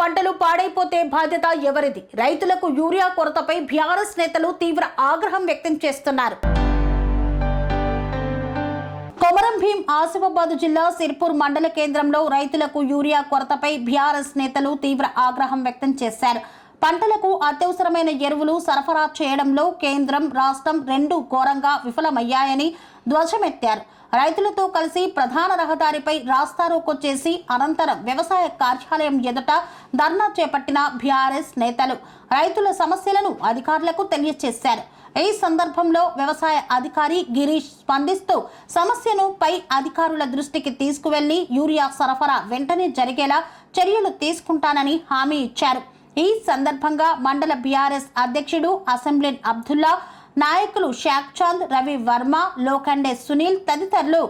పంటలు పాడైపోతే బాధ్యత ఎవరిది? రైతులకు యూరియా కొరతపై బీఆర్ఎస్ నేతలు తీవ్ర ఆగ్రహం వ్యక్తం చేస్తున్నారు. కొమరం భీం ఆసిఫాబాద్ జిల్లా సిర్పూర్ మండల కేంద్రంలో రైతులకు యూరియా కొరతపై బీఆర్ఎస్ నేతలు తీవ్ర ఆగ్రహం వ్యక్తం చేశారు. పంటలకు అత్యవసరమైన ఎరువులు సరఫరా చేయడంలో కేంద్రం, రాష్ట్రం రెండూ ఘోరంగా విఫలమయ్యాయని ధ్వజమెత్తారు. రైతులతో కలిసి ప్రధాన రహదారిపై రాస్తారోకో చేసి అనంతరం వ్యవసాయ కార్యాలయం ఎదుట ధర్నా చేపట్టిన బీఆర్ఎస్ నేతలు రైతుల సమస్యలను అధికారులకు తెలియజేశారు. ఈ సందర్భంలో వ్యవసాయ అధికారి గిరీష్ స్పందిస్తూ సమస్యను పై అధికారుల దృష్టికి తీసుకువెళ్లి యూరియా సరఫరా వెంటనే జరిగేలా చర్యలు తీసుకుంటానని హామీ ఇచ్చారు. ఈ సందర్భంగా మండల బీఆర్ఎస్ అధ్యక్షుడు అసెంబ్లీ అబ్దుల్లా, నాయకులు షాక్ చాంద్, రవి వర్మ, లోఖండే సునీల్ తదితరులు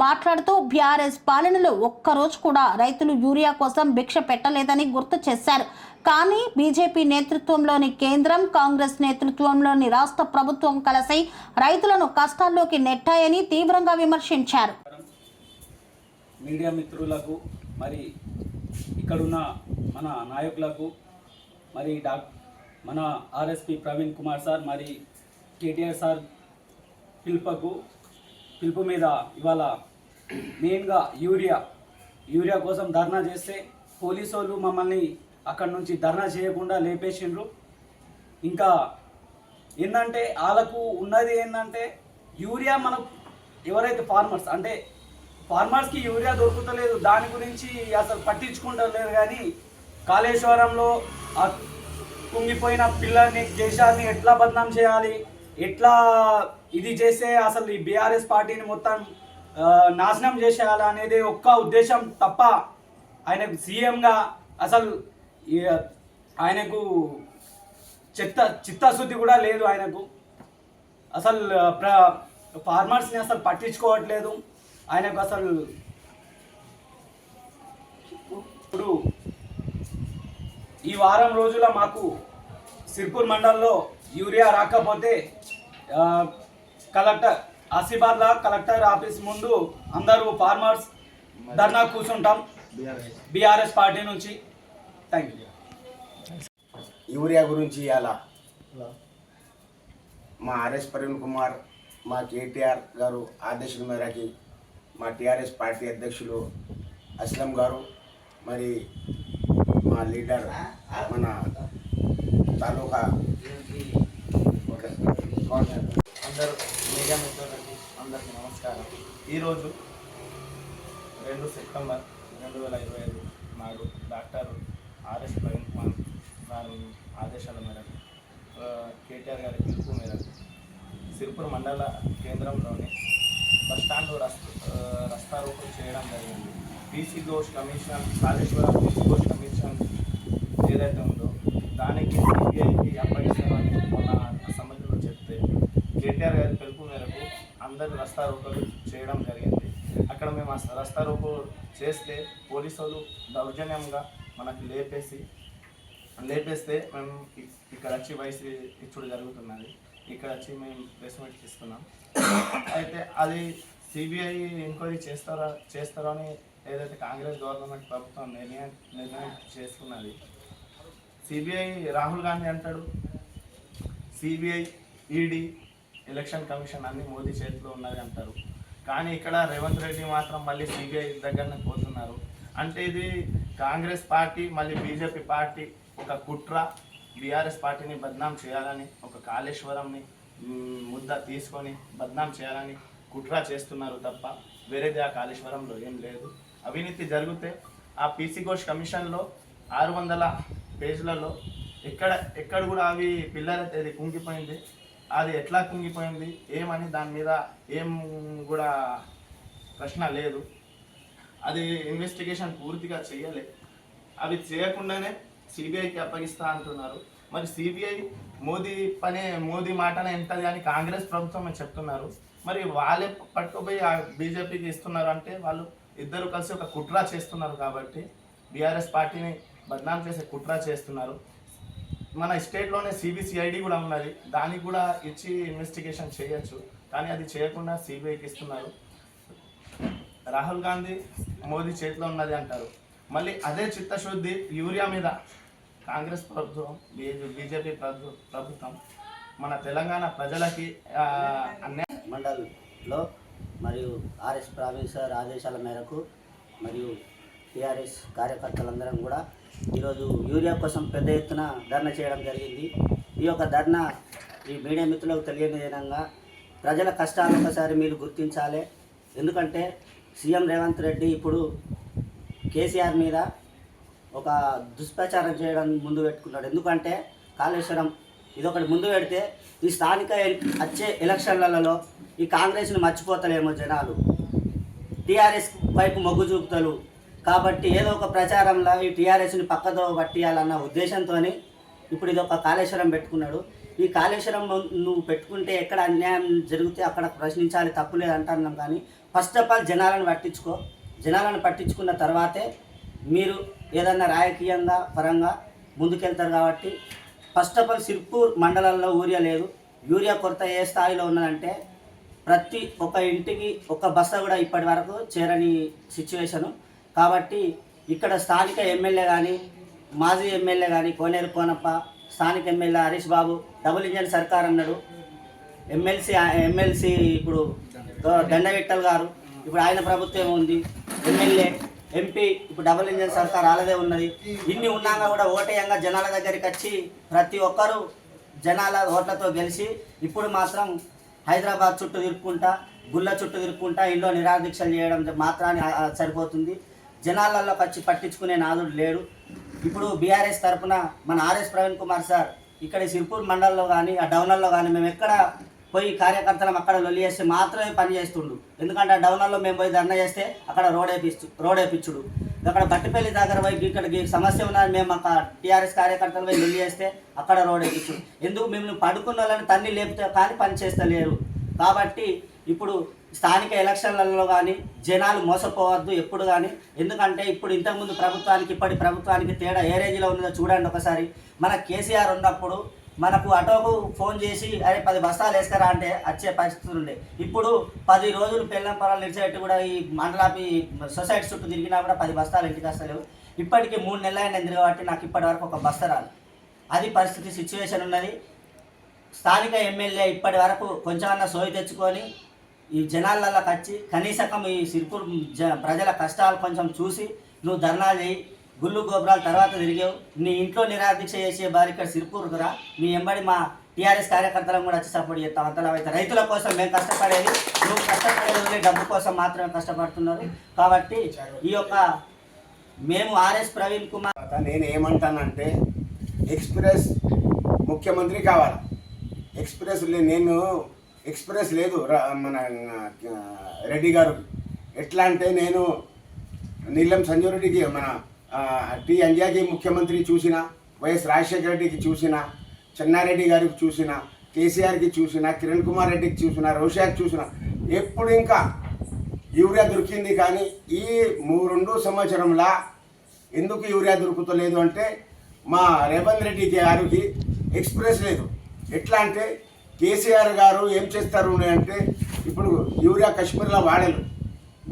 మాట్లాడుతూ బీఆర్ఎస్ పాలనలో ఒక్కరోజు కూడా రైతులు యూరియా కోసం భిక్ష పెట్టలేదని గుర్తు చేశారు. కానీ బీజేపీ నేతృత్వంలోని కేంద్రం, కాంగ్రెస్ నేతృత్వంలోని రాష్ట్ర ప్రభుత్వం కలిసి రైతులను కష్టాల్లోకి నెట్టాయని తీవ్రంగా విమర్శించారు. మీడియా మిత్రులకు, మరి ఇక్కడున్న మన నాయకులకు, మరి మన ఆర్ఎస్పీ ప్రవీణ్ కుమార్ సార్, మరి కేటీఆర్ సార్ పిలుపు మీద ఇవాళ మెయిన్గా యూరియా కోసం ధర్నా చేస్తే పోలీసు వాళ్ళు మమ్మల్ని అక్కడి నుంచి ధర్నా చేయకుండా లేపేసిండ్రు. ఇంకా ఏంటంటే వాళ్ళకు ఉన్నది ఏంటంటే యూరియా మనకు ఎవరైతే ఫార్మర్స్కి యూరియా దొరుకుతలేదు, దాని గురించి అసలు పట్టించుకుంటలేరు. కానీ కాళేశ్వరంలో కుంగిపోయిన పిల్లల్ని, దేశాన్ని ఎట్లా బదనాం చేయాలి, ఎట్లా ఇది చేస్తే అసలు ఈ బీఆర్ఎస్ పార్టీని మొత్తం నాశనం చేసేయాలి అనేది ఒక్క ఉద్దేశం తప్ప ఆయనకు సీఎంగా అసలు ఆయనకు చిత్తశుద్ధి కూడా లేదు. ఆయనకు అసలు ఫార్మర్స్ని అసలు పట్టించుకోవట్లేదు. ఆయనకు అసలు ఇప్పుడు ఈ వారం రోజుల మాకు సిర్పూర్ మండలంలో యూరియా రాకపోతే ఆసిఫాబాద్లో కలెక్టర్ ఆఫీస్ ముందు అందరూ ఫార్మర్స్ ధర్నా కూర్చుంటాం బీఆర్ఎస్ పార్టీ నుంచి. Thank you. యూరియా గురించి అలా మా ఆర్ఎస్ ప్రవీణ్ కుమార్, మా కేటీఆర్ గారు ఆదేశం మేరకి మా టీఆర్ఎస్ పార్టీ అధ్యక్షులు అస్లం గారు, మరి మా లీడర్ మన తాలూకా అందరూ మీడియా మిత్రులకి అందరికీ నమస్కారం. ఈరోజు 2 సెప్టెంబర్ 2025 నాడు డాక్టర్ ఆర్ఎస్ ప్రవీణ్ కుమార్ గారి ఆదేశాల మేరకు, కేటీఆర్ గారి పిలుపు మేరకు సిర్పూర్ మండల కేంద్రంలోని బస్టాండ్ రస్తారోకో చేయడం జరిగింది. PC Ghosh commission, Kaleshwaram PC Ghosh commission ఏదైతే ఉందో దానికి సిబిఐకి అప్పగిస్తామని మొన్న అసెంబ్లీలో చెప్తే కేటీఆర్ గారి పిలుపు మేరకు అందరూ రస్తారోకోలు చేయడం జరిగింది. అక్కడ మేము రస్తారోకో చేస్తే పోలీసులు దౌర్జన్యంగా మనకు లేపేస్తే మేము ఇక్కడ వచ్చి వయసు ఇచ్చుడు జరుగుతున్నది. ఇక్కడ వచ్చి మేము ప్రెస్ మీట్ ఇస్తున్నాం. అయితే అది సిబిఐ ఎంక్వైరీ చేస్తారో అని ఏదైతే కాంగ్రెస్ గవర్నమెంట్ ప్రభుత్వం నిర్ణయం చేసుకున్నది. సిబిఐ రాహుల్ గాంధీ అంటాడు, సిబిఐ, ఈడీ, ఎలక్షన్ కమిషన్ అన్నీ మోదీ చేతిలో ఉన్నది అంటారు. కానీ ఇక్కడ రేవంత్ రెడ్డి మాత్రం మళ్ళీ సిబిఐ దగ్గరనే పోతున్నారు. అంటే ఇది కాంగ్రెస్ పార్టీ మళ్ళీ బీజేపీ పార్టీ ఒక కుట్ర, బీఆర్ఎస్ పార్టీని బద్నాం చేయాలని, ఒక కాళేశ్వరంని ముద్ద తీసుకొని బద్నాం చేయాలని కుట్ర చేస్తున్నారు తప్ప వేరేది ఆ కాళేశ్వరంలో ఏం లేదు. అవినీతి జరిగితే ఆ పీసీ ఘోష్ కమిషన్లో 600 పేజీలలో ఎక్కడ కూడా అవి పిల్లర్ అది కుంగిపోయింది. అది ఎట్లా కుంగిపోయింది ఏమని దాని మీద ఏం కూడా ప్రశ్న లేదు. అది ఇన్వెస్టిగేషన్ పూర్తిగా చేయలే. అవి చేయకుండానే సిబిఐకి అప్పగిస్తా అంటున్నారు. మరి సిబిఐ మోదీ మాటనే ఎంతది అని కాంగ్రెస్ ప్రభుత్వం చెప్తున్నారు. మరి వాళ్ళే పట్టుకుపోయి బీజేపీకి ఇస్తున్నారు అంటే వాళ్ళు ఇద్దరు కలిసి ఒక కుట్ర చేస్తున్నారు. కాబట్టి బీఆర్ఎస్ పార్టీని బద్నాం చేసే కుట్ర చేస్తున్నారు. మన స్టేట్లోనే సిబిసిఐడి కూడా ఉన్నది, దానికి కూడా ఇచ్చి ఇన్వెస్టిగేషన్ చేయొచ్చు. కానీ అది చేయకుండా సిబిఐకి ఇస్తున్నారు. రాహుల్ గాంధీ మోదీ చేతిలో ఉన్నది అంటారు. మళ్ళీ అదే చిత్తశుద్ధి యూరియా మీద కాంగ్రెస్ ప్రభుత్వం బీజేపీ ప్రభుత్వం మన తెలంగాణ ప్రజలకి అన్యాయం. మండల్లో మరియు ఆర్ఎస్ ప్రవీణ్ సార్ ఆదేశాల మేరకు మరియు టీఆర్ఎస్ కార్యకర్తలందరం కూడా ఈరోజు యూరియా కోసం పెద్ద ఎత్తున ధర్నా చేయడం జరిగింది. ఈ యొక్క ధర్నా ఈ మీడియా మిత్రులకు తెలియని విధంగా ప్రజల కష్టాలు ఒకసారి మీరు గుర్తించాలి. ఎందుకంటే సీఎం రేవంత్ రెడ్డి ఇప్పుడు కేసీఆర్ మీద ఒక దుష్ప్రచారం చేయడం ముందు పెట్టుకున్నాడు. ఎందుకంటే కాళేశ్వరం ఇదొకటి ముందు పెడితే ఈ స్థానిక వచ్చే ఎలక్షన్లలో ఈ కాంగ్రెస్ని మర్చిపోతలేమో జనాలు, టీఆర్ఎస్ వైపు మొగ్గు చూపుతారు. కాబట్టి ఏదో ఒక ప్రచారంలో ఈ టీఆర్ఎస్ని పక్కదో పట్టియాలన్న ఉద్దేశంతో ఇప్పుడు ఇది ఒక కాళేశ్వరం పెట్టుకున్నాడు. ఈ కాళేశ్వరం నువ్వు పెట్టుకుంటే ఎక్కడ అన్యాయం జరిగితే అక్కడ ప్రశ్నించాలి, తప్పులేదు అంటున్నాం. కానీ ఫస్ట్ ఆఫ్ ఆల్ జనాలను పట్టించుకో. జనాలను పట్టించుకున్న తర్వాతే మీరు ఏదన్నా రాజకీయంగా పరంగా ముందుకెళ్తారు. కాబట్టి ఫస్ట్ ఆఫ్ ఆల్ సిర్పూర్ మండలంలో యూరియా లేదు. యూరియా కొరత ఏ స్థాయిలో ఉన్నదంటే ప్రతి ఒక్క ఇంటికి ఒక బస్తా కూడా ఇప్పటి వరకు చేరని సిచ్యువేషను. కాబట్టి ఇక్కడ స్థానిక ఎమ్మెల్యే కానీ మాజీ ఎమ్మెల్యే కానీ కోనేరు కోనప్ప, స్థానిక ఎమ్మెల్యే హరీష్ బాబు డబుల్ ఇంజన్ సర్కార్ అన్నాడు. ఎమ్మెల్సీ ఇప్పుడు దండవిట్టల్ గారు, ఇప్పుడు ఆయన ప్రభుత్వం ఉంది. ఎమ్మెల్యే ఎంపీ ఇప్పుడు డబుల్ ఇంజన్ సర్కార్ అలాగే ఉన్నది. ఇన్ని ఉన్నాక కూడా ఓటేయంగా జనాల దగ్గరికి వచ్చి ప్రతి ఒక్కరూ జనాల ఓట్లతో గెలిచి ఇప్పుడు మాత్రం హైదరాబాద్ చుట్టూ తిరుక్కుంటా, గుళ్ళ చుట్టూ తిరుక్కుంటా ఇంట్లో నిరాదీక్షలు చేయడం మాత్రాన్ని సరిపోతుంది. జనాలలోకి వచ్చి పట్టించుకునే నాదుడు లేడు. ఇప్పుడు బీఆర్ఎస్ తరఫున మన ఆర్ఎస్ ప్రవీణ్ కుమార్ సార్ ఇక్కడ సిర్పూర్ మండలంలో కానీ ఆ డౌనల్లో కానీ మేము ఎక్కడ పోయి కార్యకర్తలం అక్కడ లొల్లి చేస్తే మాత్రమే పని చేస్తుండు. ఎందుకంటే ఆ డౌనల్లో మేము పోయి ధర్నా చేస్తే అక్కడ రోడ్ వేయించుడు, అక్కడ బట్టిపల్లి దగ్గర పోయి ఇక్కడికి సమస్య ఉన్నది మేము అక్కడ టీఆర్ఎస్ కార్యకర్తలు పోయి లొల్లి చేస్తే అక్కడ రోడ్ వేయించుడు. ఎందుకు మేము పడుకున్న వాళ్ళని తన్ని లేపితే కానీ పని చేస్తలేరు. కాబట్టి ఇప్పుడు స్థానిక ఎలక్షన్లలో కానీ జనాలు మోసపోవద్దు ఎప్పుడు కానీ. ఎందుకంటే ఇప్పుడు ఇంతకుముందు ప్రభుత్వానికి ఇప్పటి ప్రభుత్వానికి తేడా ఏ రేంజ్లో ఉన్నదో చూడండి ఒకసారి. మన కేసీఆర్ ఉన్నప్పుడు మనకు ఆటోకు ఫోన్ చేసి అరే 10 బస్తాలు వేసుకరా అంటే వచ్చే పరిస్థితులు ఉండే. ఇప్పుడు 10 రోజులు పెళ్ళం పొలాలు నిలిచేట్టు కూడా ఈ మండలాపి సొసైటీ చుట్టూ తిరిగినా కూడా 10 బస్తాలు ఇంటికి వస్తలేవు. ఇప్పటికీ 3 నెలలు అయింది కాబట్టి నాకు ఇప్పటి వరకు ఒక బస్తా రాదు. అది పరిస్థితి సిచ్యువేషన్ ఉన్నది. స్థానిక ఎమ్మెల్యే ఇప్పటి వరకు కొంచెమన్నా సోయి తెచ్చుకొని ఈ జనాలలోకి వచ్చి కనీసకం ఈ సిర్పూర్ ప్రజల కష్టాలు కొంచెం చూసి నువ్వు ధర్నాలు చేయి, గుళ్ళు గోపురాల తర్వాత తిరిగావు, నీ ఇంట్లో నిరాదీక్ష చేసే బారి ఇక్కడ సిర్పూర్కు రా. మీ ఎంబడి మా టీఆర్ఎస్ కార్యకర్తలను కూడా వచ్చి సపోర్ట్ చేస్తాం. అంతలా అయితే రైతుల కోసం మేము కష్టపడేది, నువ్వు కష్టపడేది డబ్బు కోసం మాత్రమే కష్టపడుతున్నారు. కాబట్టి ఈ యొక్క మేము ఆర్ఎస్ ప్రవీణ్ కుమార్ నేను ఏమంటానంటే ఎక్స్ప్రెస్ ముఖ్యమంత్రి కావాలి. నేను ఎక్స్ప్రెస్ లేదు మన రెడ్డి గారు. ఎట్లా అంటే నేను నీలం సంజయ్ రెడ్డికి మన టి అంజాకి ముఖ్యమంత్రి చూసిన, వైఎస్ రాజశేఖర రెడ్డికి చూసిన, చెన్నారెడ్డి గారికి చూసిన, కేసీఆర్కి చూసిన, కిరణ్ కుమార్ రెడ్డికి చూసిన, రోషాకి చూసిన. ఎప్పుడు ఇంకా యూరియా దొరికింది. కానీ ఈ 2 సంవత్సరంలో ఎందుకు యూరియా దొరుకుతలేదు అంటే మా రేవంత్ రెడ్డి గారికి ఎక్స్ప్రెస్ లేదు. ఎట్లా అంటే కేసీఆర్ గారు ఏం చేస్తారు అంటే ఇప్పుడు యూరియా కాశ్మీర్లో వాడలు,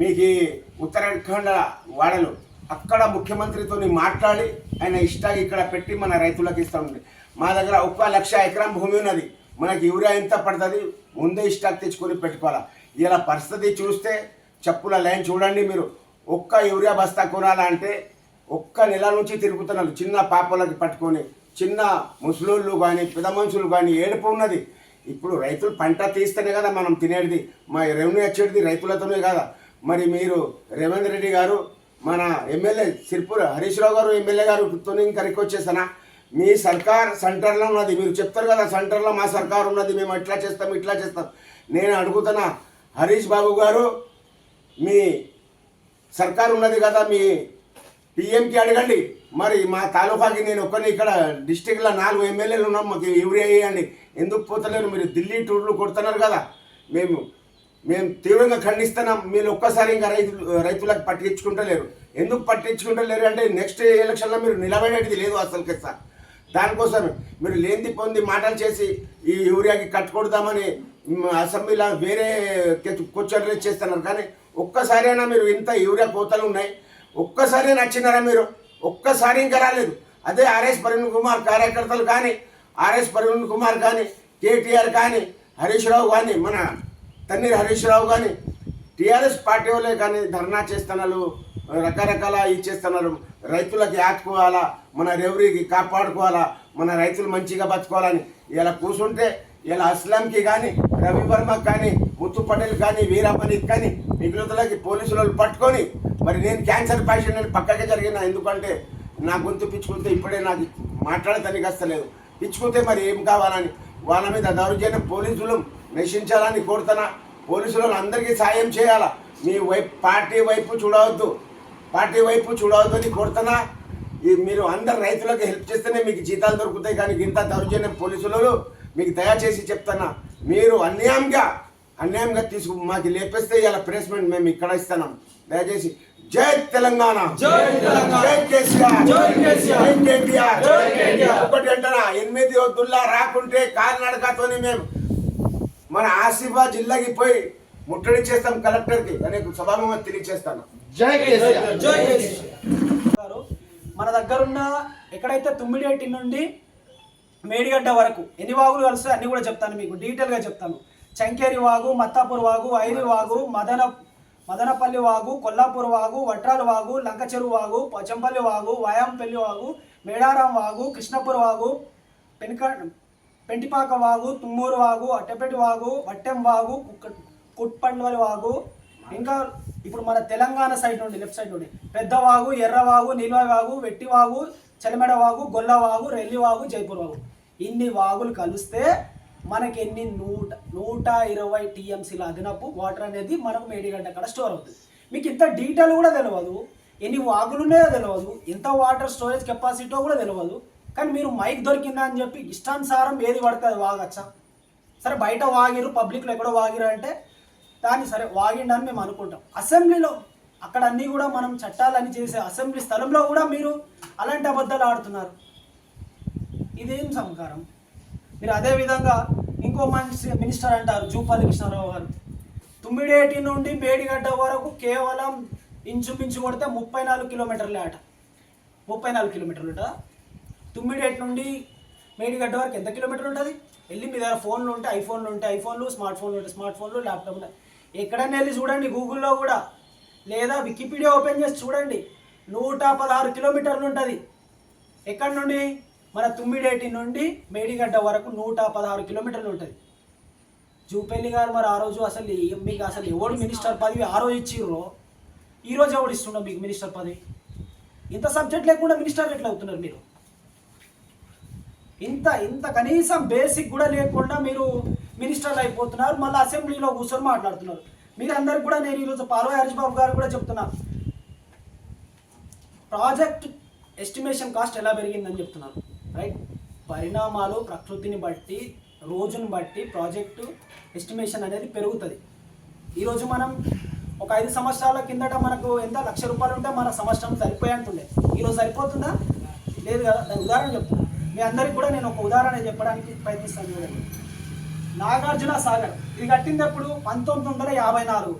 మీకు ఉత్తరాఖండ్ వాడలు, అక్కడ ముఖ్యమంత్రితో మాట్లాడి ఆయన ఇష్టాగా ఇక్కడ పెట్టి మన రైతులకు ఇస్తామండి. మా దగ్గర 1,00,000 ఎకరం భూమి ఉన్నది, మనకి యూరియా ఎంత పడుతుంది ముందే ఇష్టాక్ తెచ్చుకొని పెట్టుకోవాలా. ఇలా పరిస్థితి చూస్తే చెప్పుల లైన్ చూడండి మీరు. ఒక్క యూరియా బస్తా కొనాలంటే 1 నెల నుంచి తిరుగుతున్నారు. చిన్న పాపలకి పట్టుకొని, చిన్న ముసలోళ్ళు కానీ పెద్ద మనుషులు కానీ ఏడుపు ఉన్నది. ఇప్పుడు రైతులు పంట తీస్తేనే కదా మనం తినేది, మా రెవెన్యూ వచ్చేది రైతులతోనే కదా. మరి మీరు రేవంత్ రెడ్డి గారు మన ఎమ్మెల్యే సిర్పూర్ హరీష్ రావు గారు ఎమ్మెల్యే గారితో ఇంకా రిక్వెస్ట్ చేస్తానా, మీ సర్కార్ సెంటర్లో ఉన్నది, మీరు చెప్తారు కదా సెంటర్లో మా సర్కార్ ఉన్నది, మేము ఇట్లా చేస్తాం. నేను అడుగుతున్నా హరీష్ బాబు గారు, మీ సర్కార్ ఉన్నది కదా, మీ పిఎంకి అడగండి. మరి మా తాలూకాకి నేను ఒక్కని ఇక్కడ డిస్టిక్లో 4 ఎమ్మెల్యేలు ఉన్నాం, మాకు యూరియా వేయండి. ఎందుకు పోతలేరు? మీరు ఢిల్లీ టూర్లు కొడుతున్నారు కదా. మేము తీవ్రంగా ఖండిస్తున్నాం. మీరు ఒక్కసారి ఇంకా రైతులకు పట్టించుకుంటలేరు. ఎందుకు పట్టించుకుంటలేరు అంటే నెక్స్ట్ ఎలక్షన్లో మీరు నిలబడేది లేదు అసలుకే సార్. దానికోసమే మీరు లేనిది పొంది మాటలు చేసి ఈ యూరియాకి కట్టుకొడదామని అసెంబ్లీలో వేరే క్వశ్చన్ రేజ్ చేస్తున్నారు. కానీ ఒక్కసారైనా మీరు ఇంత యూరియా కోతలు ఉన్నాయి, ఒక్కసారి నచ్చినారా మీరు? ఒక్కసారి ఇంకా రాలేదు. అదే ఆర్ఎస్ ప్రవీణ్ కుమార్ కార్యకర్తలు కానీ, ఆర్ఎస్ ప్రవీణ్ కుమార్ కానీ, కేటీఆర్ కానీ, హరీష్ రావు కానీ, మన తన్నీర్ హరీష్ రావు కానీ, టీఆర్ఎస్ పార్టీ వాళ్ళే కానీ ధర్నా చేస్తున్నారు, రకరకాల ఇచ్చేస్తున్నారు. రైతులకి ఆదుకోవాలా, మన రెవరీకి కాపాడుకోవాలా, మన రైతులు మంచిగా బతుకోవాలని ఇలా కూర్చుంటే ఇలా అస్లాంకి కానీ, రవి వర్మకి కానీ, ముత్తు పటేల్ కానీ, వీరామణికి కానీ మిగులుతులకి పోలీసులు పట్టుకొని మరి నేను క్యాన్సర్ పేషెంట్ అని పక్కకే జరిగిన. ఎందుకంటే నా గొంతు పిచ్చుకుంటే ఇప్పుడే నాకు మాట్లాడతానికి వస్తలేదు. పిచ్చుకుంటే మరి ఏం కావాలని వాళ్ళ మీద దౌర్జన్యం పోలీసులు నశించాలని కోరుతున్నా. పోలీసులు అందరికీ సాయం చేయాలా. మీ పార్టీ వైపు చూడవద్దు, పార్టీ వైపు చూడవద్దు అని కోరుతున్నా. మీరు అందరు రైతులకు హెల్ప్ చేస్తేనే మీకు జీతాలు దొరుకుతాయి. కానీ ఇంత దౌర్జన్యం పోలీసులు మీకు దయచేసి చెప్తున్నా. మీరు అన్యాయంగా మాకు లేపేస్తే ఇలా ప్లేస్మెంట్ మేము ఇక్కడ ఇస్తున్నాం. దయచేసి జై తెలంగాణ, జై కేసీఆర్, జై కేటీఆర్. ఒకటి అంటారా, 8 వద్దుల్లా రాకుంటే కాలినడకతోని మేము మన ఆసిఫాబాద్ జిల్లాకి పోయి ముట్టడి చేస్తాం కలెక్టర్కి అనే సభాముఖంగా తెలియజేస్తాను. జై కేసీఆర్, జై కేసీఆర్. మన దగ్గరున్న ఎక్కడైతే తుమ్మిడేటి నుండి మేడిగడ్డ వరకు ఎన్ని వాగులు కలుస్తాయి అన్ని కూడా చెప్తాను, మీకు డీటెయిల్గా చెప్తాను. చంకేరి వాగు, మత్తాపూర్ వాగు, ఐరి వాగు, మదనపల్లి వాగు, కొల్లాపూర్ వాగు, వట్రాల వాగు, లంకచెరువు వాగు, పోచంపల్లి వాగు, వాయాంపల్లి వాగు, మేడారం వాగు, కృష్ణపూర్ వాగు, పెంటిపాక వాగు, తుమ్మూరు వాగు, అట్టెపెట్టి వాగు, వట్టెం వాగు, కుట్పండ్వలి వాగు, ఇంకా ఇప్పుడు మన తెలంగాణ సైడ్ నుండి లెఫ్ట్ సైడ్ నుండి పెద్దవాగు, ఎర్రవాగు, నీలవాగు, వెట్టివాగు, చలిమెడ వాగు, గొల్లవాగు, రెల్లివాగు, జైపూర్ వాగు. ఇన్ని వాగులు కలిస్తే మనకి ఎన్ని 120 టీఎంసీల అదనపు వాటర్ అనేది మనకు మేడిగడ్డ అక్కడ స్టోర్ అవుతుంది. మీకు ఇంత డీటెయిల్ కూడా తెలియదు, ఎన్ని వాగులు ఉన్నాయో తెలియదు, ఎంత వాటర్ స్టోరేజ్ కెపాసిటీతో కూడా తెలియదు. కానీ మీరు మైక్ దొరికిందా అని చెప్పి ఇష్టానుసారం ఏది పడుతుంది వాగచ్చా. సరే బయట వాగిరు, పబ్లిక్లో ఎక్కడో వాగిరు అంటే దాన్ని సరే వాగిండని మేము అనుకుంటాం. అసెంబ్లీలో అక్కడ అన్నీ కూడా మనం చట్టాలని చేసే అసెంబ్లీ స్థలంలో కూడా మీరు అలాంటి అబద్ధాలు ఆడుతున్నారు. ఇదేం సంస్కారం? మీరు అదేవిధంగా ఇంకో మినిస్టర్ అంటారు జూపల్లి కృష్ణారావు గారు. తుమ్మిడేటి నుండి మేడిగడ్డ వరకు కేవలం ఇంచుమించు కొడితే 34 కిలోమీటర్లే అట. 34 కిలోమీటర్లు ఉంటుందా? తుమ్మిడేటి నుండి మేడిగడ్డ వరకు ఎంత కిలోమీటర్లు ఉంటుంది? వెళ్ళి మీ దగ్గర ఫోన్లు ఉంటే ఐఫోన్లు ఉంటే ఐఫోన్లు, స్మార్ట్ ఫోన్లు ఉంటే స్మార్ట్ ఫోన్లు, ల్యాప్టాప్ ఉంటాయి. ఎక్కడైనా వెళ్ళి చూడండి గూగుల్లో కూడా, లేదా వికీపీడియా ఓపెన్ చేసి చూడండి. 116 కిలోమీటర్లు ఉంటుంది. ఎక్కడి నుండి? మన తుమ్మిడేటి నుండి మేడిగడ్డ వరకు 116 కిలోమీటర్లు ఉంటుంది. జూపల్లి గారు మరి ఆ రోజు అసలు మీకు అసలు ఎవడు మినిస్టర్ పదవి ఆ రోజు ఇచ్చిర్రో ఈరోజు ఎవడు ఇస్తుండో మీకు మినిస్టర్ పదవి? ఇంత సబ్జెక్ట్ లేకుండా మినిస్టర్ ఎట్లా అవుతున్నారు మీరు? ఇంత కనీసం బేసిక్ కూడా లేకుండా మీరు మినిస్టర్లు అయిపోతున్నారు. మళ్ళీ అసెంబ్లీలో కూర్చొని మాట్లాడుతున్నారు. మీరందరికి కూడా నేను ఈరోజు పాల్వాయి హరీష్ బాబు గారు కూడా చెప్తున్నా, ప్రాజెక్ట్ ఎస్టిమేషన్ కాస్ట్ ఎలా పెరిగిందని చెప్తున్నారు. రైట్, పరిణామాలు ప్రకృతిని బట్టి రోజుని బట్టి ప్రాజెక్టు ఎస్టిమేషన్ అనేది పెరుగుతుంది. ఈరోజు మనం ఒక 5 సంవత్సరాల కిందట మనకు ఎంత ₹1,00,000 ఉంటే మన సంవత్సరం సరిపోయేంతుండే. ఈరోజు సరిపోతుందా? లేదు కదా. దాని ఉదాహరణ చెప్తున్నా మీ అందరికి కూడా. నేను ఒక ఉదాహరణ చెప్పడానికి ప్రయత్నిస్తాను. చూడండి, నాగార్జున సాగర్ ఇది కట్టింది ఎప్పుడు? 1954.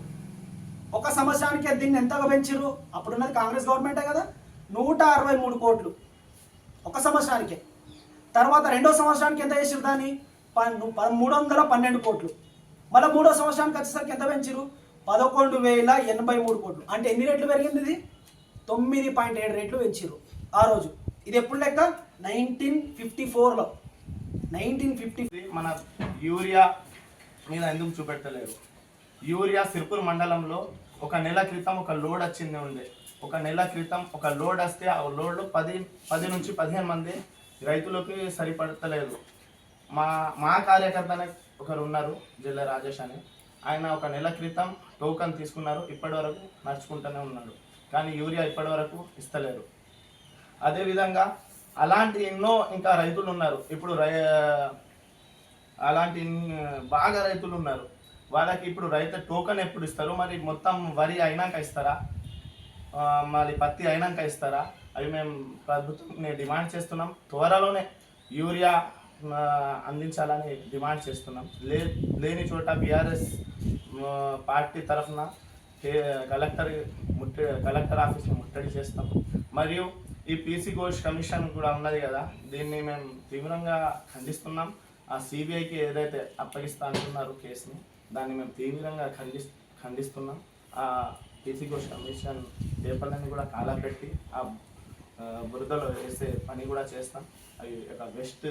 ఒక సంవత్సరానికి దీన్ని ఎంతగా పెంచారు? అప్పుడున్నది కాంగ్రెస్ గవర్నమెంటే కదా. 163 కోట్లు ఒక సంవత్సరానికే. తర్వాత రెండో సంవత్సరానికి ఎంత చేసారు దాన్ని? 312 కోట్లు. మళ్ళీ మూడో సంవత్సరానికి వచ్చేసరికి ఎంత పెంచారు? 11,083 కోట్లు. అంటే ఎన్ని రెట్లు పెరిగింది? ఇది 9.7 రెట్లు పెంచారు ఆ రోజు. ఇది ఎప్పుడు లెక్క? 1954లో. 1950 మన యూరియా మీద ఎందుకు చూపెట్టలేరు? యూరియా సిర్పూర్ మండలంలో ఒక నెల క్రితం ఒక లోడ్ వచ్చింది ఉండే. ఒక నెల క్రితం ఒక లోడ్ వస్తే ఆ లోడ్లో 10 నుంచి 15 మంది రైతులకి సరిపడతలేదు. మా కార్యకర్తనే ఒకరు ఉన్నారు, జిల్లా రాజేష్ అని. ఆయన ఒక నెల క్రితం టోకన్ తీసుకున్నారు, ఇప్పటి వరకు నడుచుకుంటూనే ఉన్నాడు. కానీ యూరియా ఇప్పటి వరకు ఇస్తలేరు. అదేవిధంగా అలాంటి ఎన్నో ఇంకా రైతులు ఉన్నారు. ఇప్పుడు అలాంటి బాగా రైతులు ఉన్నారు. వాళ్ళకి ఇప్పుడు రైతు టోకన్ ఎప్పుడు ఇస్తారు? మరి మొత్తం వరి అయినాక ఇస్తారా? మళ్ళీ పత్తి అయినాక ఇస్తారా? అవి మేము ప్రభుత్వం డిమాండ్ చేస్తున్నాం. త్వరలోనే యూరియా అందించాలని డిమాండ్ చేస్తున్నాం. లేని చోట బీఆర్ఎస్ పార్టీ తరఫున కలెక్టర్ ఆఫీస్ని ముట్టడి చేస్తాం. మరియు ఈ పీసీ ఘోష్ కమిషన్ కూడా ఉన్నది కదా, దీన్ని మేము తీవ్రంగా ఖండిస్తున్నాం. ఆ సిబిఐకి ఏదైతే అప్పగిస్తా అంటున్నారు కేసుని, దాన్ని మేము తీవ్రంగా ఖండిస్తున్నాం. ఆ పీసీ ఘోష్ కమిషన్ పేపర్లని కూడా కాలపెట్టి ఆ బురదలో వేసే పని కూడా చేస్తాం. అవి ఒక బెస్ట్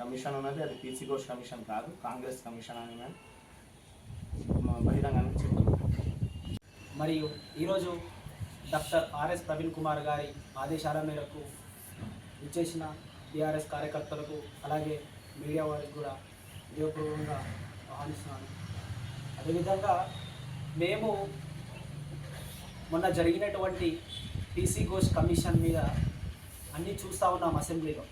కమిషన్ ఉన్నది, అది పీసీ ఘోష్ కమిషన్ కాదు, కాంగ్రెస్ కమిషన్ అని మేము బహిరంగానే చెప్తున్నాం. మరియు ఈరోజు డాక్టర్ ఆర్ఎస్ ప్రవీణ్ కుమార్ గారి ఆదేశాల మేరకు ఇచ్చేసిన టీఆర్ఎస్ కార్యకర్తలకు అలాగే మీడియా వారికి కూడా ఉద్యోగపూర్వకంగా ఆహ్వానిస్తున్నాను. అదేవిధంగా మేము మొన్న జరిగినటువంటి పీసీ ఘోష్ కమిషన్ మీద అన్నీ చూస్తూ ఉన్నాం అసెంబ్లీలో.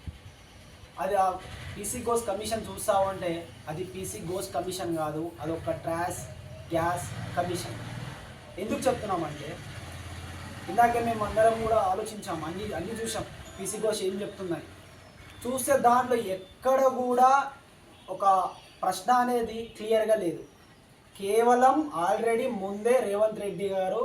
అది ఆ పీసీ ఘోష్ కమిషన్ చూస్తూ ఉంటే అది పీసీ ఘోష్ కమిషన్ కాదు, అదొక ట్రాష్ గ్యాస్ కమిషన్. ఎందుకు చెప్తున్నామంటే ఇందాకే మేము అందరం కూడా ఆలోచించాం, అన్నీ చూసాం పీసీ ఘోష్ ఏం చెప్తుందని. చూస్తే దాంట్లో ఎక్కడ కూడా ఒక ప్రశ్న అనేది క్లియర్గా లేదు. కేవలం ఆల్రెడీ ముందే రేవంత్ రెడ్డి గారు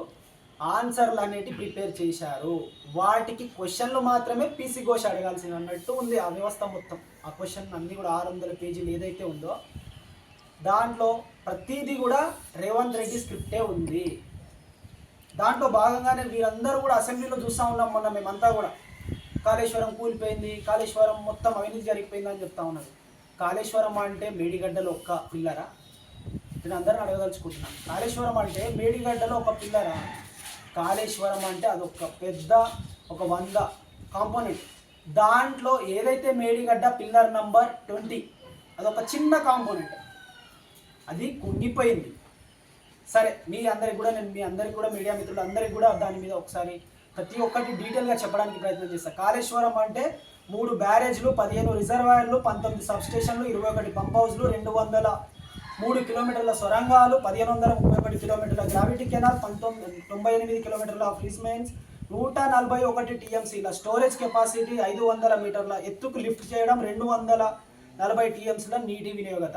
ఆన్సర్లు అనేవి ప్రిపేర్ చేశారు, వాటికి క్వశ్చన్లు మాత్రమే పీసీ ఘోష్ అడగాల్సిన అన్నట్టు ఉంది ఆ వ్యవస్థ మొత్తం. ఆ క్వశ్చన్ అన్నీ కూడా 600 పేజీలు ఏదైతే ఉందో దాంట్లో ప్రతిదీ కూడా రేవంత్ రెడ్డి స్క్రిప్టే ఉంది. దాంట్లో భాగంగానే వీరందరూ కూడా అసెంబ్లీలో చూస్తూ ఉన్నాం. మొన్న మేమంతా కూడా కాళేశ్వరం కూలిపోయింది, కాళేశ్వరం మొత్తం అవినీతి జరిగిపోయింది అని చెప్తా ఉన్నారు. కాళేశ్వరం అంటే మేడిగడ్డలో ఒక్క పిల్లరా? నేను అందరిని అడగదలుచుకుంటున్నాను. కాళేశ్వరం అంటే మేడిగడ్డలో ఒక పిల్లరా? కాళేశ్వరం అంటే అదొక పెద్ద 100 కాంపోనెంట్. దాంట్లో ఏదైతే మేడిగడ్డ పిల్లర్ నంబర్ 20 అదొక చిన్న కాంపోనెంట్, అది కుంగిపోయింది. సరే, మీ అందరికి కూడా మీడియా మిత్రులు అందరికీ కూడా దాని మీద ఒకసారి ప్రతి ఒక్కటి డీటెయిల్గా చెప్పడానికి ప్రయత్నం చేస్తాను. కాళేశ్వరం అంటే 3 బ్యారేజ్లు, 15 రిజర్వాయర్లు, 19 సబ్స్టేషన్లు, 21 పంప్ హౌస్లు, 203 కిలోమీటర్ల సొరంగాలు, 1531 కిలోమీటర్ల గ్రావిటీ కెనాల్, 98 కిలోమీటర్ల ఫ్రీజ్ మెయిన్స్, 141 టీఎంసీల స్టోరేజ్ కెపాసిటీ, 500 మీటర్ల ఎత్తుకు లిఫ్ట్ చేయడం, 240 టీఎంసీల నీటి వినియోగత.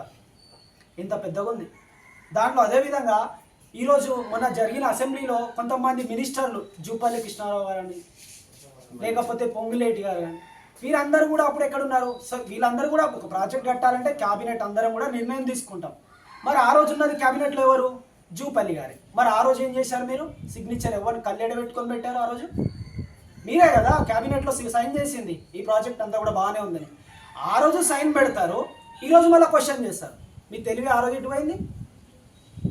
ఇంత పెద్దగా ఉంది దాంట్లో. అదేవిధంగా ఈరోజు మొన్న జరిగిన అసెంబ్లీలో కొంతమంది మినిస్టర్లు, జూపల్లి కృష్ణారావు గారని లేకపోతే పొంగులేటి గారు కానీ, వీరందరూ కూడా అప్పుడు ఎక్కడున్నారు? సో వీళ్ళందరూ కూడా ఒక ప్రాజెక్ట్ కట్టాలంటే క్యాబినెట్ అందరం కూడా నిర్ణయం తీసుకుంటాం. మరి ఆ రోజు ఉన్నది క్యాబినెట్లో ఎవరు? జూపల్లి గారి. మరి ఆ రోజు ఏం చేశారు మీరు? సిగ్నేచర్ ఎవరిని కళ్ళెడ పెట్టుకొని పెట్టారు? ఆ రోజు మీరే కదా క్యాబినెట్లో సైన్ చేసింది, ఈ ప్రాజెక్ట్ అంతా కూడా బాగానే ఉందని. ఆ రోజు సైన్ పెడతారు, ఈరోజు మళ్ళీ క్వశ్చన్ చేస్తారు. మీ తెలివి ఆ రోజు ఎటుపోయింది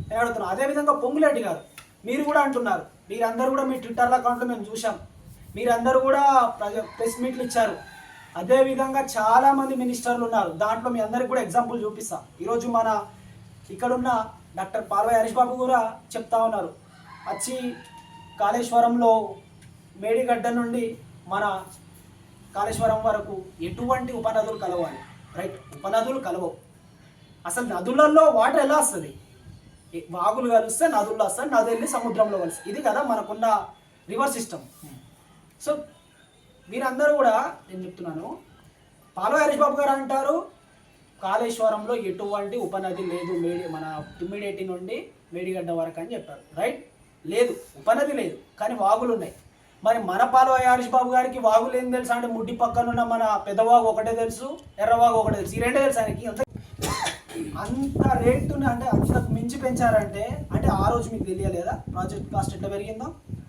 నేను అడుగుతున్నాను. అదేవిధంగా పొంగులేటి గారు, మీరు కూడా అంటున్నారు, మీరందరూ కూడా మీ ట్విట్టర్ అకౌంట్లో మేము చూసాం, మీరందరూ కూడా ప్రెస్ మీట్లు ఇచ్చారు. అదేవిధంగా చాలామంది మినిస్టర్లు ఉన్నారు, దాంట్లో మీ అందరికీ కూడా ఎగ్జాంపుల్ చూపిస్తా. ఈరోజు మన ఇక్కడున్న డాక్టర్ పాల్వాయి హరీష్ బాబు కూడా చెప్తా ఉన్నారు, వచ్చి కాళేశ్వరంలో మేడిగడ్డ నుండి మన కాళేశ్వరం వరకు ఎటువంటి ఉపనదులు కలవాలి? రైట్, ఉపనదులు కలవవు. అసలు నదులలో వాటర్ ఎలా వస్తుంది? వాగులు కలిస్తే నదుల్లో వస్తాయి, నది వెళ్ళి సముద్రంలో కలుస్తాయి. ఇది కదా మనకున్న రివర్ సిస్టమ్. సో మీరందరూ కూడా నేను చెప్తున్నాను, పాల్వాయి హరీష్ బాబు గారు అంటారు కాళేశ్వరంలో ఎటువంటి ఉపనది లేదు, మన తుమ్మిడేటి నుండి మేడిగడ్డ వరకు అని చెప్పారు. రైట్, లేదు, ఉపనది లేదు, కానీ వాగులు ఉన్నాయి. మరి మన పాల్వాయి హరీష్ బాబు గారికి వాగులు ఏం తెలుసు అంటే, ముడ్డి పక్కనున్న మన పెద్దవాగు ఒకటే తెలుసు, ఎర్రవాగు ఒకటే తెలుసు, ఈ రెండే తెలుసు ఆయనకి. అంత రేటుని అంటే అంతకు మించి పెంచారంటే అంటే ఆ రోజు మీకు తెలియలేదా ప్రాజెక్ట్ కాస్ట్ ఎట్లా పెరిగిందో?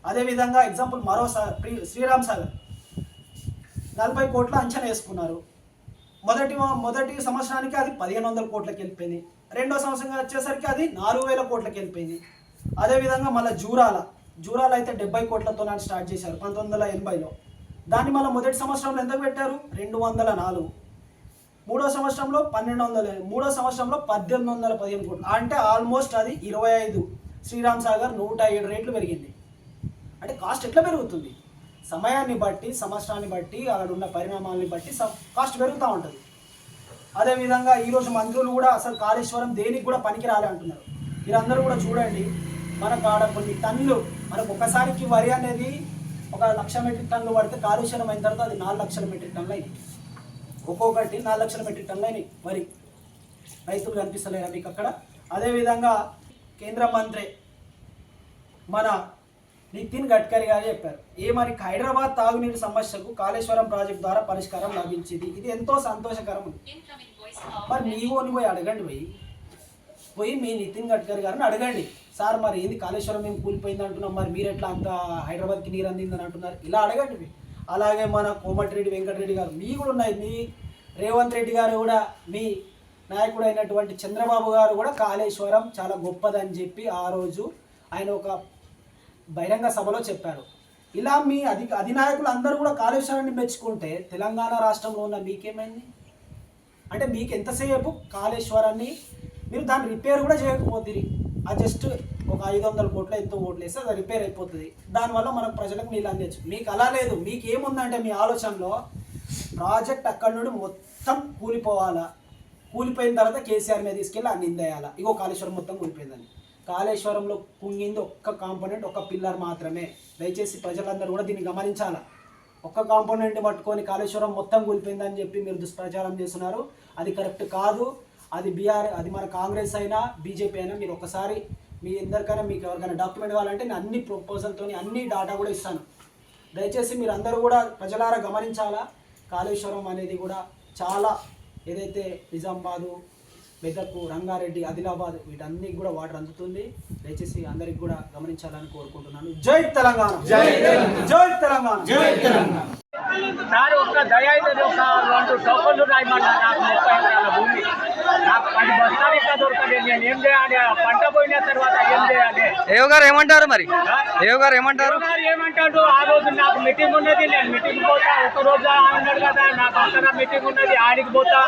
అదేవిధంగా ఎగ్జాంపుల్ మరోసారి శ్రీరామ్ సాగర్ 40 కోట్ల అంచనా వేసుకున్నారు. మొదటి సంవత్సరానికి అది 1500 కోట్లకి వెళ్ళిపోయింది. రెండో సంవత్సరం వచ్చేసరికి అది 4000 కోట్లకి వెళ్ళిపోయింది. అదేవిధంగా మళ్ళీ జూరాల అయితే 70 కోట్లతో స్టార్ట్ చేశారు 1980లో. దాన్ని మళ్ళీ మొదటి సంవత్సరంలో ఎంత పెట్టారు? 204. మూడో సంవత్సరంలో 1200, మూడో సంవత్సరంలో 1815 కోట్లు, అంటే ఆల్మోస్ట్ అది 25. శ్రీరామ్ సాగర్ 107 రేట్లు పెరిగింది. అంటే కాస్ట్ ఎట్లా పెరుగుతుంది? సమయాన్ని బట్టి, సంవత్సరాన్ని బట్టి, అక్కడ ఉన్న పరిణామాలని బట్టి కాస్ట్ పెరుగుతూ ఉంటుంది. అదేవిధంగా ఈరోజు మంత్రులు కూడా అసలు కాళేశ్వరం దేనికి కూడా పనికి రాలే అంటున్నారు. మీరందరూ కూడా చూడండి, మనకు ఆడ కొన్ని టన్నులు, మనకు ఒకసారికి వరి అనేది 1,00,000 మెట్రిక్ టన్నులు పడితే కాళేశ్వరం అయిన తర్వాత అది 4 లక్షల మెట్రిక్ టన్నులు అయింది. ఒక్కొక్కటి 4 లక్షల మెట్రిక్ టన్నులు అయినాయి వరి. రైతులు కనిపిస్తలేరా మీకు అక్కడ? అదేవిధంగా కేంద్ర మంత్రి మన నితిన్ గడ్కరీ గారు చెప్పారు. ఏమని హైదరాబాద్ తాగునీటి సమస్యకు కాళేశ్వరం ప్రాజెక్టు ద్వారా పరిష్కారం లభించింది. ఇది ఎంతో సంతోషకరం. మరి నీవోని పోయి అడగండి, పోయి మీ నితిన్ గడ్కరీ గారిని అడగండి, సార్ మరి ఏంది కాళేశ్వరం మేము కూలిపోయింది అంటున్నాం, మరి మీరు ఎట్లా అంత హైదరాబాద్కి నీరు అందిందని అంటున్నారు, ఇలా అడగండి. అలాగే మన కోమటిరెడ్డి వెంకటరెడ్డి గారు మీ కూడా ఉన్నాయి, మీ రేవంత్ రెడ్డి గారు కూడా, మీ నాయకుడు అయినటువంటి చంద్రబాబు గారు కూడా కాళేశ్వరం చాలా గొప్పదని చెప్పి ఆ రోజు ఆయన ఒక బహిరంగ సభలో చెప్పారు. ఇలా మీ అధినాయకులు అందరూ కూడా కాళేశ్వరాన్ని మెచ్చుకుంటే తెలంగాణ రాష్ట్రంలో ఉన్న మీకేమైంది? అంటే మీకు ఎంతసేపు కాళేశ్వరాన్ని మీరు దాన్ని రిపేర్ కూడా చేయకపోతుంది, అది జస్ట్ ఒక 500 కోట్లు ఎంతో ఓట్లు వేస్తే అది రిపేర్ అయిపోతుంది, దానివల్ల మనకు ప్రజలకు నీళ్ళు అందించు. మీకు అలా లేదు. మీకు ఏముందంటే మీ ఆలోచనలో ప్రాజెక్ట్ అక్కడి నుండి మొత్తం కూలిపోవాలా, కూలిపోయిన తర్వాత కేసీఆర్ మీద తీసుకెళ్ళి అన్ని ఇందేయాలా, ఇగో కాళేశ్వరం మొత్తం కూలిపోయిందని. కాళేశ్వరంలో కుంగింది ఒక్క కాంపోనెంట్, ఒక్క పిల్లర్ మాత్రమే. దయచేసి ప్రజలందరూ కూడా దీన్ని గమనించాలా. ఒక్క కాంపోనెంట్ని పట్టుకొని కాళేశ్వరం మొత్తం కూలిపోయిందని చెప్పి మీరు దుష్ప్రచారం చేస్తున్నారు. అది కరెక్ట్ కాదు. అది మన కాంగ్రెస్ అయినా బీజేపీ అయినా మీరు ఒకసారి మీ అందరికైనా మీకు ఎవరికైనా డాక్యుమెంట్ కావాలంటే నేను అన్ని ప్రపోజల్తో అన్ని డాటా కూడా ఇస్తాను. దయచేసి మీరు అందరూ కూడా ప్రజలారా గమనించాలా. కాళేశ్వరం అనేది కూడా చాలా ఏదైతే నిజామాబాదు, మెదక్, రంగారెడ్డి, ఆదిలాబాద్ వీటన్నిటికి కూడా వాటర్ అందుతుంది. దయచేసి అందరికి కూడా గమనించాలని కోరుకుంటున్నాను. జై తెలంగాణ, జై తెలంగాణ, జై తెలంగాణ. సార్ ఒక్క దయచేసి ఒక 2 టోకన్లు రాయమన్నా. నాకు 30 ఎకరాల భూమి, నాకు 10 బస్తాలు ఇంకా దొరకలేదు. నేను ఏం చేయాలి? పంట పోయిన తర్వాత ఏం చేయాలి? ఏవో గారు ఏమంటారు మరి? ఏవో గారు ఏమంటారు? ఏమంటాడు? ఆ రోజు నాకు మీటింగ్ ఉన్నది, నేను మీటింగ్ పోతా. ఒక రోజు అన్నాడు కదా, నాకు అక్కడ మీటింగ్ ఉన్నది, ఆడికి పోతా.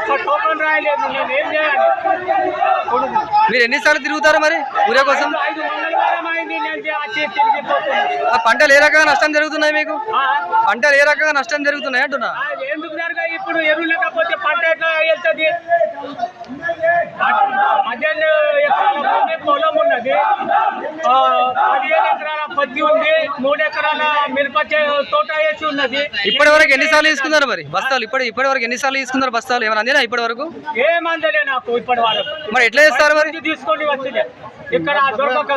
ఒక టోకన్ రాయలేదు, నేను ఏం చేయాలి? మీరు ఎన్నిసార్లు తిరుగుతారు మరి ఊరే కోసం? 5 మంగళవారం అయింది నేను తిరిగిపోతున్నా. ఆ పంటలు ఏ రకంగా నష్టం జరుగుతున్నాయి మీకు? పంటలు ఏ రకంగా నష్టం జరుగుతున్నాయి అంటున్నా? ఎందుకు జరగా? ఇప్పుడు ఎరువు లేకపోతే పంట ఎట్లా వెళ్తుంది? 18 ఎకరాల భూమి పొలం ఉన్నది, 15 ఎకరాల పత్తి ఉంది, 3 ఎకరాల మిరప తోట వేసి ఉన్నది. ఇప్పటి వరకు ఎన్నిసార్లు తీసుకున్నారు మరి బస్తాలు? ఇప్పటి వరకు ఎన్నిసార్లు తీసుకున్నారు బస్తాలు? ఏమైనా అందేనా ఇప్పటి వరకు? ఏమందలే నాకు ఇప్పటి వరకు. మరి ఎట్లా చేస్తారు మరి? తీసుకొని వచ్చింది ఇక్కడ దొరకక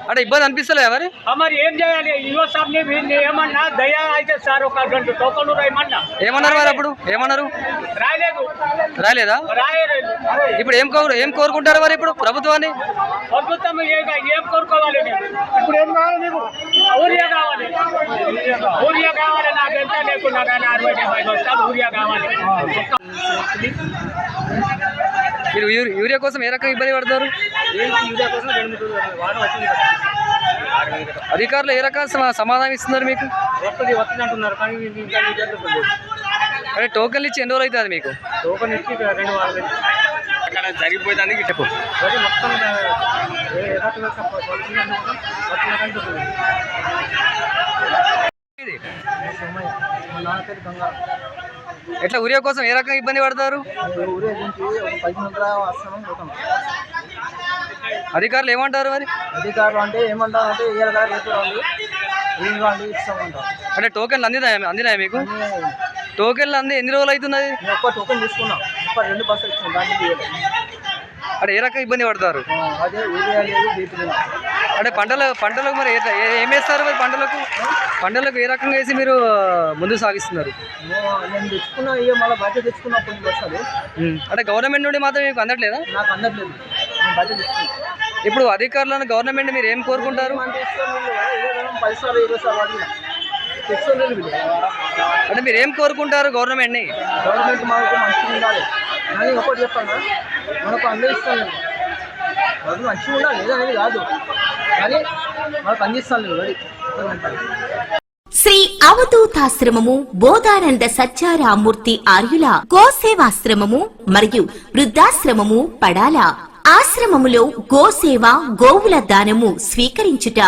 అంటే ఇబ్బంది అనిపిస్తలే మరి? మరి ఏం చేయాలి? యువ సభ్ని ఏమన్నా దయా అయితే సార్ ఒక 2 టోకన్లు రాయమన్నా. ఏమన్నారు మరి అప్పుడు? ఏమన్నారు? రాయలేదా? రాయలేదు. ఇప్పుడు ఏం కోరుకుంటారు మరి ఇప్పుడు ప్రభుత్వాన్ని? ప్రభుత్వం ఏం కోరుకోవాలి? ఇప్పుడు ఏం కావాలి మీకు? ఊరియా కావాలి, ఊరియా కావాలి. నాకు ఎంత లేకున్నా కానీ 60-70 బస్తాలు ఊరియా కావాలి. మీరు యూరియా కోసం ఏ రకంగా ఇబ్బంది పడతారు? యూరియా కోసం 2-3 వారం వచ్చింది. అధికారులు ఏ రకాల సమాధానం ఇస్తున్నారు మీకు? వస్తుంది అంటున్నారు కానీ అంటే టోకెన్లు ఇచ్చి ఎన్ని రోజులు అవుతుంది మీకు? టోకన్ ఇచ్చి 2 వారాలు అక్కడ జరిగిపోయేదానికి చెప్పు. మొత్తం ఎట్లా ఊరియా కోసం ఏ రకంగా ఇబ్బంది పడతారు? అధికారులు ఏమంటారు మరి? అధికారులు అంటే ఏమంటారు అంటే అంటే టోకెన్లు అందినాయా మీకు? టోకెన్లు అంది ఎన్ని రోజులు అవుతున్నది? ఒక్క టోకెన్ తీసుకున్నాం, 2 బస్సులు ఇచ్చాం, దానికి అంటే ఏ రకంగా ఇబ్బంది పడతారు? అదే ఊరియా లేదు, బీపీ లేదు. అంటే పంటలకు మరి ఏం వేస్తారు మరి? పంటలకు ఏ రకంగా వేసి మీరు ముందుకు సాగిస్తున్నారు? నేను తెచ్చుకున్నా, మళ్ళీ బయట తెచ్చుకున్నా కొన్ని బస్సులు. అంటే గవర్నమెంట్ నుండి మాత్రం మీకు అందట్లేదా? నాకు అందట్లేదు, నేను బయట తెచ్చుకున్నా. ఇప్పుడు అధికారులను గవర్నమెంట్ మీరు ఏం కోరుకుంటారు? అంటే 10 సార్లు 20 సార్లు అడిగినా తెచ్చుకోలేదు. అంటే మీరు ఏం కోరుకుంటారు గవర్నమెంట్ని? గవర్నమెంట్ మాకు మంచిగా ఉండాలి కానీ ఒకటి చెప్పండి, మనకు అందిస్తాను మంచిగా ఉండాలి లేదనేది కాదు, కానీ మనకు అందిస్తాను లేదు. శ్రీ అవధూతాశ్రమము, బోధానంద సత్యారామూర్తి ఆర్యుల గోసేవాశ్రమము మరియు వృద్ధాశ్రమము పడాల. ఆశ్రమములో గోసేవ, గోవుల దానము స్వీకరించుట,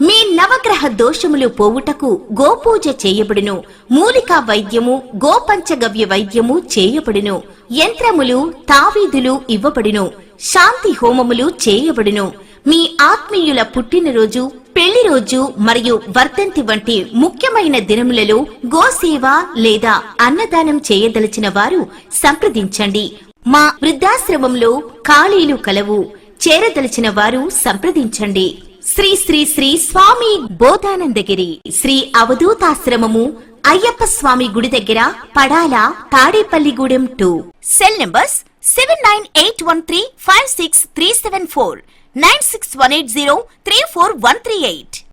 మీ నవగ్రహ దోషములు పోవుటకు గోపూజ చేయబడును. మూలికా వైద్యము, గోపంచగవ్య వైద్యము చేయబడును. యంత్రములు, తావీదులు ఇవ్వబడును. శాంతి హోమములు చేయబడును. మీ ఆత్మీయుల పుట్టినరోజు, పెళ్లి రోజు మరియు వర్ధంతి వంటి ముఖ్యమైన దినములలో గోసేవ లేదా అన్నదానం చేయదలిచిన వారు సంప్రదించండి. మా వృద్ధాశ్రమంలో ఖాళీలు కలవు. చేరదలిచిన వారు సంప్రదించండి. శ్రీ శ్రీ శ్రీ స్వామి బోధానందగిరి శ్రీ అవధూతాశ్రమము అయ్యప్ప స్వామి గుడి దగ్గర పడాల తాడేపల్లిగూడెం 2. Cell numbers 7981356374 96180 34138.